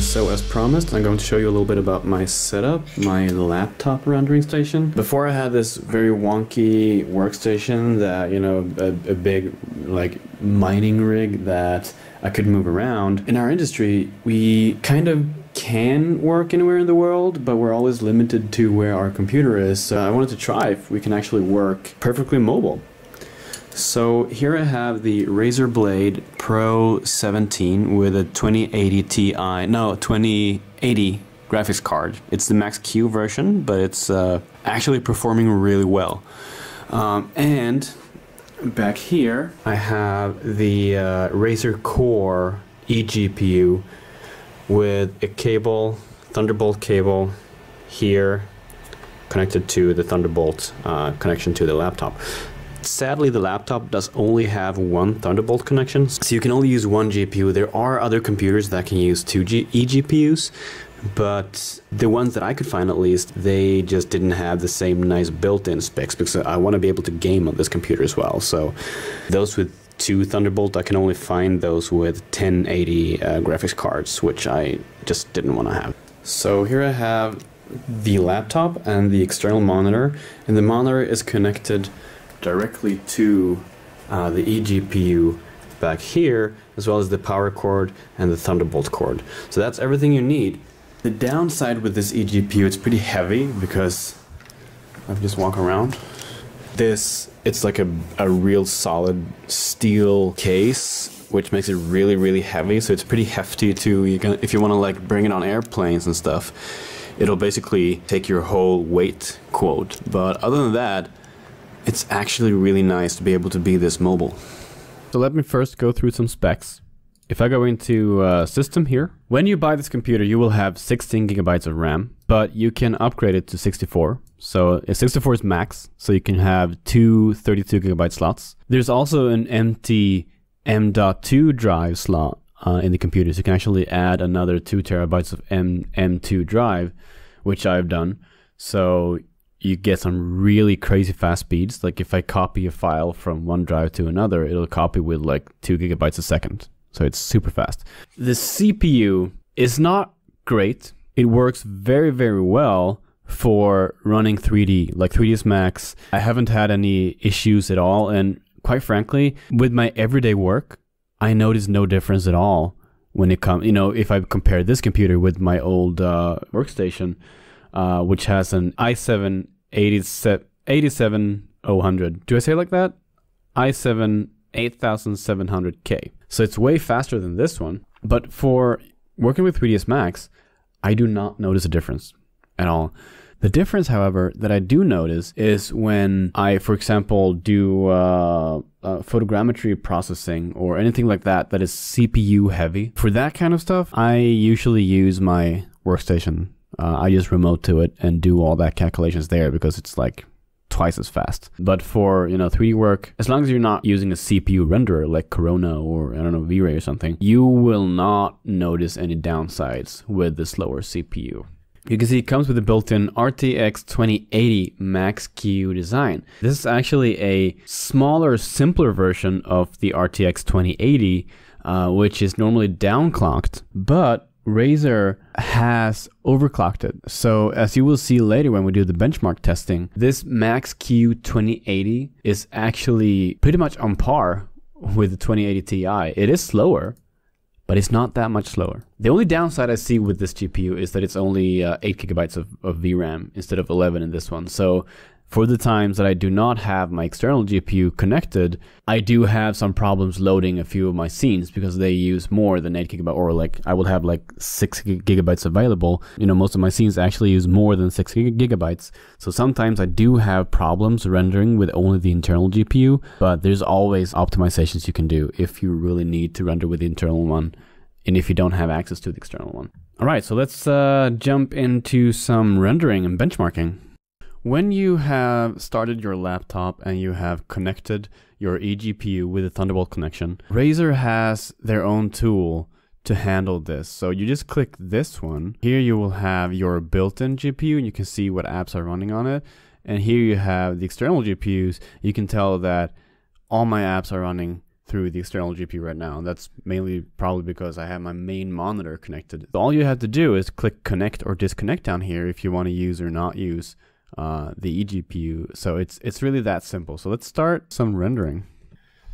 So as promised, I'm going to show you a little bit about my setup, my laptop rendering station. Before I had this very wonky workstation that, you know, a big like mining rig that I could move around. In our industry, we kind of can work anywhere in the world, but we're always limited to where our computer is. So I wanted to try if we can actually work perfectly mobile. So here I have the Razer Blade Pro 17 with a 2080 graphics card. It's the Max Q version, but it's actually performing really well. And back here I have the Razer Core eGPU with a cable, Thunderbolt cable here connected to the Thunderbolt connection to the laptop. Sadly, the laptop does only have one Thunderbolt connection, so you can only use one GPU. There are other computers that can use two eGPUs, but the ones that I could find at least, they just didn't have the same nice built-in specs, because I want to be able to game on this computer as well. So those with two Thunderbolt, I can only find those with 1080 graphics cards, which I just didn't want to have. So here I have the laptop and the external monitor, and the monitor is connected directly to the eGPU back here, as well as the power cord and the Thunderbolt cord. So that's everything you need. The downside with this eGPU, it's pretty heavy because I just walk around. It's like a real solid steel case, which makes it really, really heavy. So it's pretty hefty too. If you want to like bring it on airplanes and stuff, it'll basically take your whole weight quote. But other than that, it's actually really nice to be able to be this mobile. So let me first go through some specs. If I go into system here, when you buy this computer, you will have 16 gigabytes of RAM, but you can upgrade it to 64. So 64 is max, so you can have two 32 gigabyte slots. There's also an empty M.2 drive slot in the computer, so you can actually add another 2 terabytes of M.2 drive, which I've done. So you get some really crazy fast speeds. Like if I copy a file from one drive to another, it'll copy with like 2 gigabytes a second. So it's super fast. The CPU is not great. It works very, very well for running 3D, like 3ds Max. I haven't had any issues at all. And quite frankly, with my everyday work, I notice no difference at all when it comes, you know, if I compare this computer with my old workstation, which has an i7 87000. Do I say it like that? i7 8700K. So it's way faster than this one. But for working with 3ds Max, I do not notice a difference at all. The difference, however, that I do notice is when I, for example, do photogrammetry processing or anything like that that is CPU heavy. For that kind of stuff, I usually use my workstation. I just remote to it and do all that calculations there because it's like twice as fast. But for, you know, 3D work, as long as you're not using a CPU renderer like Corona or, I don't know, V-Ray or something, you will not notice any downsides with the slower CPU. You can see it comes with a built-in RTX 2080 Max Q design. This is actually a smaller, simpler version of the RTX 2080, which is normally downclocked, but Razer has overclocked it. So as you will see later when we do the benchmark testing, this Max Q 2080 is actually pretty much on par with the 2080 Ti. It is slower, but it's not that much slower. The only downside I see with this GPU is that it's only 8 gigabytes of VRAM instead of 11 in this one. So for the times that I do not have my external GPU connected, I do have some problems loading a few of my scenes because they use more than 8 gigabytes, or like I will have like 6 gigabytes available. You know, most of my scenes actually use more than 6 gigabytes. So sometimes I do have problems rendering with only the internal GPU, but there's always optimizations you can do if you really need to render with the internal one and if you don't have access to the external one. All right, so let's jump into some rendering and benchmarking. When you have started your laptop and you have connected your eGPU with a Thunderbolt connection, Razer has their own tool to handle this. So you just click this one. Here you will have your built-in GPU and you can see what apps are running on it. And here you have the external GPUs. You can tell that all my apps are running through the external GPU right now. And that's mainly probably because I have my main monitor connected. So all you have to do is click connect or disconnect down here if you want to use or not use the eGPU. So it's really that simple. So let's start some rendering.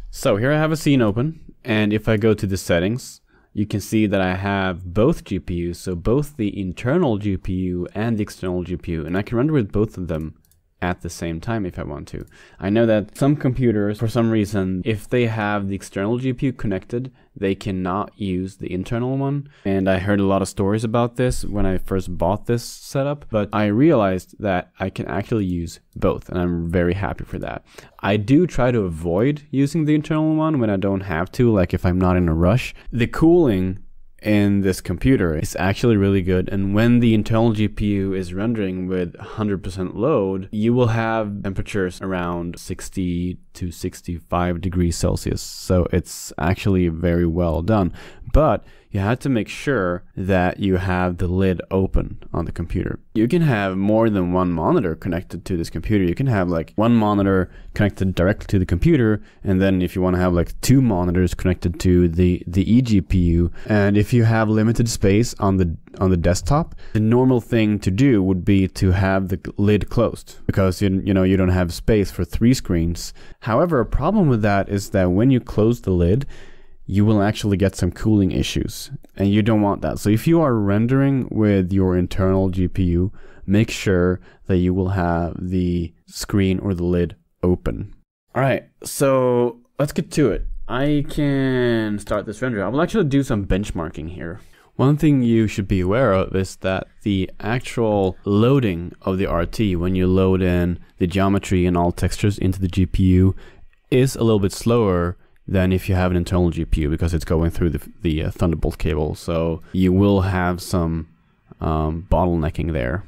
So here I have a scene open, and if I go to the settings, you can see that I have both GPUs, so both the internal GPU and the external GPU, and I can render with both of them at the same time if I want to. I know that some computers, for some reason, if they have the external GPU connected, they cannot use the internal one. And I heard a lot of stories about this when I first bought this setup, but I realized that I can actually use both, and I'm very happy for that. I do try to avoid using the internal one when I don't have to, like if I'm not in a rush. The cooling in this computer is actually really good, and when the internal GPU is rendering with 100% load, you will have temperatures around 60 to 65 degrees Celsius, so it's actually very well done. But you have to make sure that you have the lid open on the computer. You can have more than one monitor connected to this computer. You can have like one monitor connected directly to the computer, and then if you want to have like two monitors connected to the eGPU. And if you have limited space on the desktop, the normal thing to do would be to have the lid closed, because you don't have space for 3 screens. However, a problem with that is that when you close the lid, you will actually get some cooling issues, and you don't want that. So if you are rendering with your internal GPU, make sure that you will have the screen or the lid open. All right, so let's get to it. I can start this render. I will actually do some benchmarking here. One thing you should be aware of is that the actual loading of the RT, when you load in the geometry and all textures into the GPU, is a little bit slower than if you have an internal GPU, because it's going through the Thunderbolt cable. So you will have some bottlenecking there.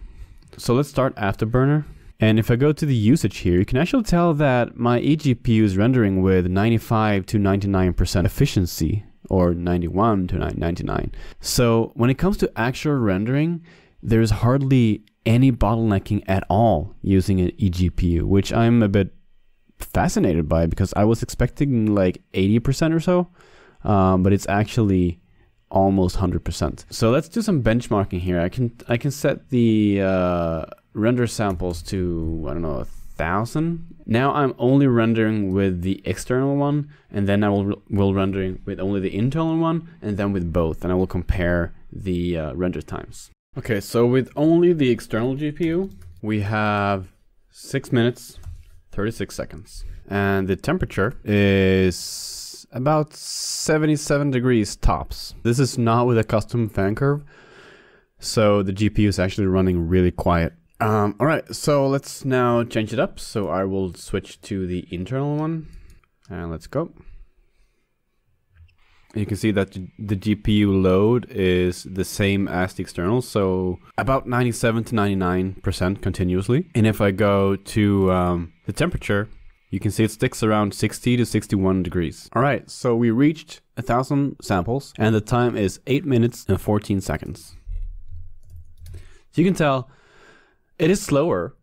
So let's start Afterburner. And if I go to the usage here, you can actually tell that my eGPU is rendering with 95 to 99% efficiency, or 91 to 99. So when it comes to actual rendering, there's hardly any bottlenecking at all using an eGPU, which I'm a bit fascinated by, because I was expecting like 80% or so, but it's actually almost 100%. So let's do some benchmarking here. I can set the render samples to, I don't know, 1,000. Now I'm only rendering with the external one, and then I will rendering with only the internal one, and then with both, and I will compare the render times. Okay, so with only the external GPU, we have 6 minutes 36 seconds, and the temperature is about 77 degrees tops. This is not with a custom fan curve, so the GPU is actually running really quiet. All right, so let's now change it up. So I will switch to the internal one, and let's go. You can see that the GPU load is the same as the external, so about 97 to 99% continuously. And if I go to the temperature, you can see it sticks around 60 to 61 degrees. All right, so we reached 1,000 samples, and the time is 8 minutes and 14 seconds. So you can tell it is slower,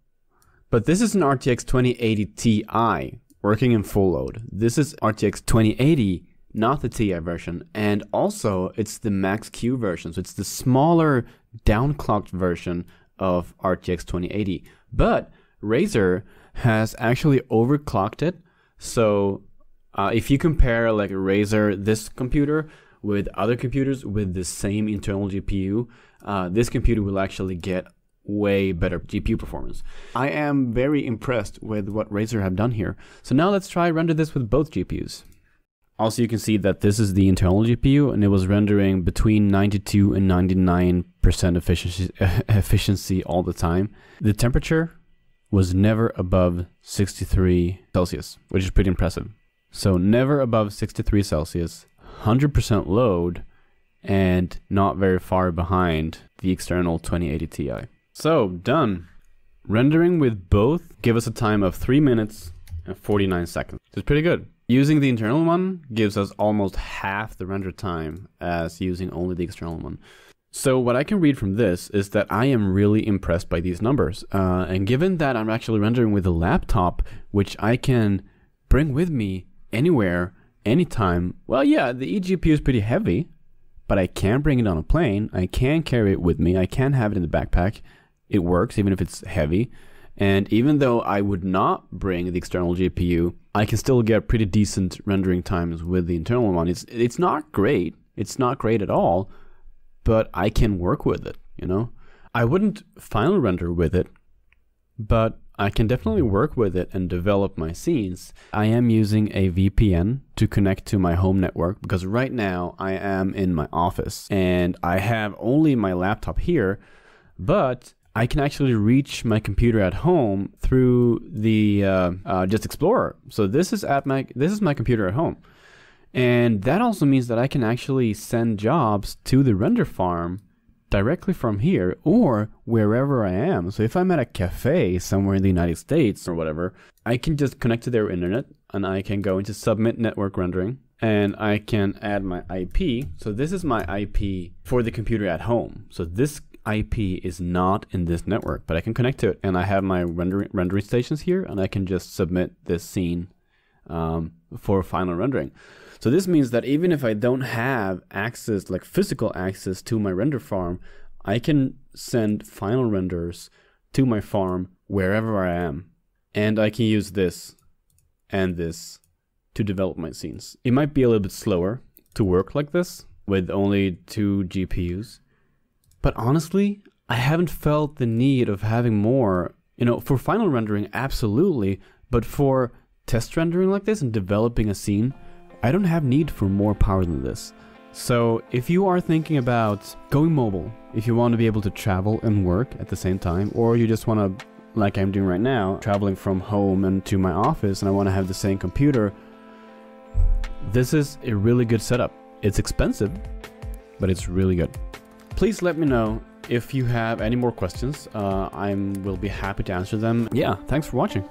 but this is an RTX 2080 Ti working in full load. This is RTX 2080, not the Ti version, and also it's the Max-Q version, so it's the smaller downclocked version of RTX 2080. But Razer has actually overclocked it, so if you compare like Razer, this computer, with other computers with the same internal GPU, this computer will actually get way better GPU performance. I am very impressed with what Razer have done here. So now let's try render this with both GPUs. Also, you can see that this is the internal GPU, and it was rendering between 92 and 99% efficiency all the time. The temperature was never above 63 Celsius, which is pretty impressive. So never above 63 Celsius, 100% load, and not very far behind the external 2080 Ti. So done. Rendering with both give us a time of 3 minutes and 49 seconds. It's pretty good. Using the internal one gives us almost half the render time as using only the external one. So what I can read from this is that I am really impressed by these numbers. And given that I'm actually rendering with a laptop, which I can bring with me anywhere, anytime, well, yeah, the eGPU is pretty heavy, but I can bring it on a plane. I can carry it with me. I can have it in the backpack. It works even if it's heavy. And even though I would not bring the external GPU, I can still get pretty decent rendering times with the internal one. It's not great. It's not great at all, but I can work with it, you know? I wouldn't final render with it, but I can definitely work with it and develop my scenes. I am using a VPN to connect to my home network because right now I am in my office and I have only my laptop here, but I can actually reach my computer at home through the Just Explorer. So this is my computer at home. And that also means that I can actually send jobs to the render farm directly from here or wherever I am. So if I'm at a cafe somewhere in the United States or whatever, I can just connect to their internet and I can go into submit network rendering and I can add my IP. So this is my IP for the computer at home. So this IP is not in this network, but I can connect to it and I have my rendering stations here and I can just submit this scene for final rendering. So this means that even if I don't have access, like physical access to my render farm, I can send final renders to my farm wherever I am. And I can use this and this to develop my scenes. It might be a little bit slower to work like this with only 2 GPUs. But honestly, I haven't felt the need of having more. You know, for final rendering, absolutely. But for test rendering like this and developing a scene, I don't have need for more power than this. So if you are thinking about going mobile, if you want to be able to travel and work at the same time, or you just want to, like I'm doing right now, traveling from home and to my office and I want to have the same computer, this is a really good setup. It's expensive, but it's really good. Please let me know if you have any more questions. I will be happy to answer them. Yeah, thanks for watching.